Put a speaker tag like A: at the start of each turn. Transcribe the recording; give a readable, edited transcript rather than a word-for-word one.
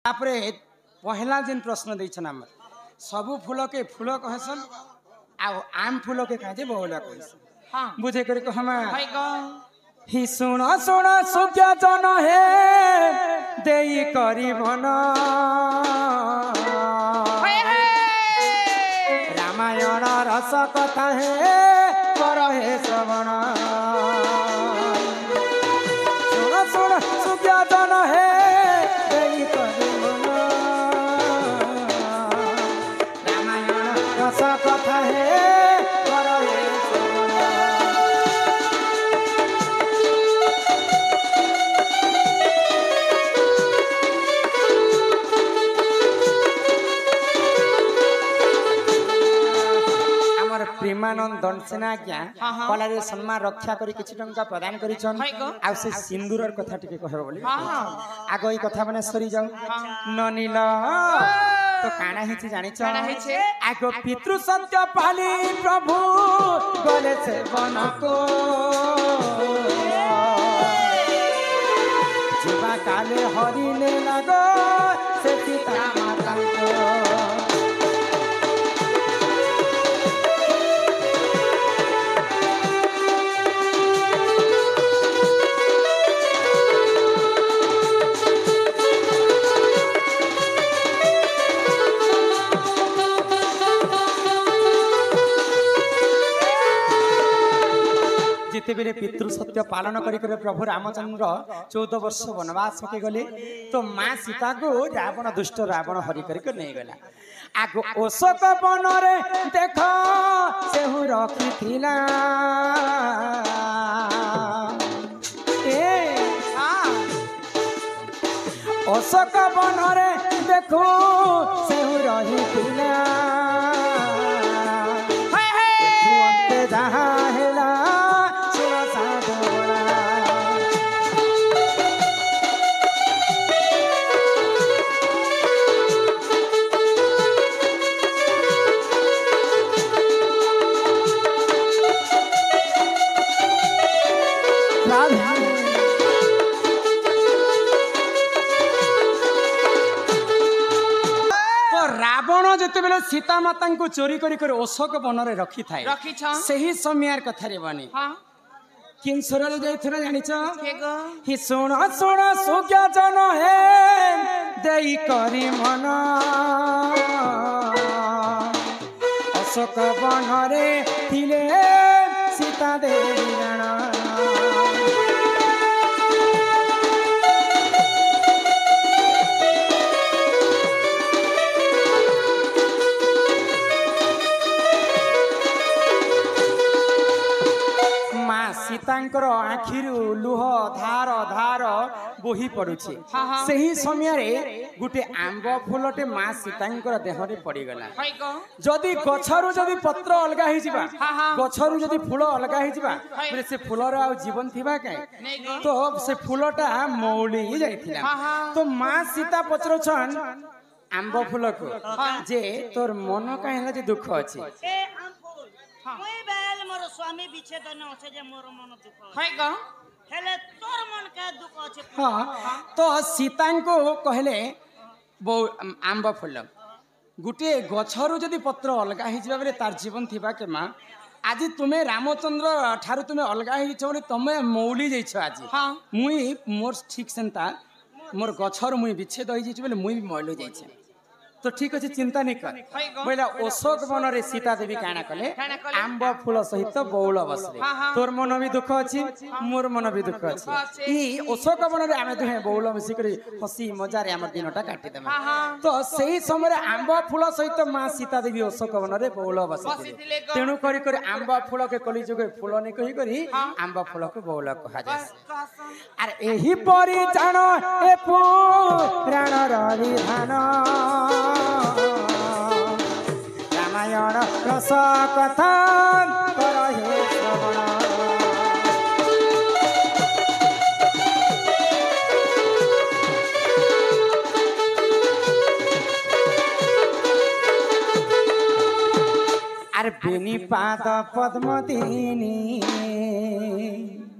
A: तापरे पहला जिन प्रश्न देछन हम सबु फूल के फूल कहसन आ आम फूल के काजे बहुला कहसन।
B: हां
A: बुझे करे को हम
B: भाई गो
A: ही सुन सुन सुज्ञ जन हे देई करी मन रामायण रस कथा हे कर हे श्रवण सुन सुन सुज्ञ जन हे देई करी मन रामायण रस कथा हे कर हे प्रेमानंद दंडसेना क्या कलारे सम्मान रक्षा करी किछि टंका प्रदान करिछन आ से सिंदूरर कथा टिके कहबो बोली आगो ई कथा माने सरी जाऊ ननील तो काना हिछि जानि छ आगो पितृ सत्य पाली प्रभु गले से बनको जीवा काले हरिने लागो से सीता माता जिते बेले पितृ सत्य पालन करी प्रभु रामचंद्र 14 वर्ष वनवास के गले तो माँ सीता को रावण दुष्ट रावण हरि करके नहीं गला आगो अशोक वन रे देख से रखी थिला अशोक वन रे देखो से रही थिला जहाँ हेला जिते बेले सीता माता को चोरी करी कर अशोक वन रे रखी थाए सही समय कथा रे बनी किंसर रे जाइथरा जानि छ ही सुन सुन सुज्ञ जन हे देई करी मन अशोक वन रे थिले सीता देवी राणा सीतांकर आखिरु लुह धार धार बोही पड़ुछि सही समय रे गुटे आंब फूलटे माँ सीतांकर देह रे पड़ी गला जदी गछरु जदी पत्र अलगा हि जिबा गछरु जदी फूल अलगा हि जिबा माने से फूलर आ जीवन थिबा काई तो से फूलटा मौली ही जाइथिला तो माँ सीता पचरछन आंब फूल को जे तोर मन काहेला जे दुख अछि
C: कोई बेल मोर स्वामी विच्छेदन होছে যে मोर मन दुख है ग हेले तोर मन का दुख होছে
A: हां तो सीता को कहले बो आंब फूल गुटे गछरु जदी पत्र अलगा हि जिबा बेले तार जीवन थिबा के मां आज तुमे रामचंद्र ठारु तुमे अलगा हि छ बोले तमे मौली जाइछ आज हां मुई मोर ठीक सेंता मोर गछरु मुई विच्छेद होई जाइछ बोले मुई भी मौली जाइछ तो ठीक अच्छे चिंता नहीं कर बोला अशोक वन रे सीता देवी काना कले आंब फूल सहित बौल बसले तोर मन भी दुख अछि मोर मन भी दुख अछि ई अशोक वन रे आमे दुहे बौल मिसी करी हसी मजा रे हमर दिनटा काटी देमा तो सही समय आंब फूल सहित मां सीता देवी अशोक वन रे बौल बसले तेनु करी करी आंब फूल के कली जुगे फूल नै कहि करी आंब फूल के बौल कहा जाय अरे एही परी जानो ए पुराण रे धान रामायण रस कथा कर हे श्रवण अरे बेनी पाद पद्म दीनी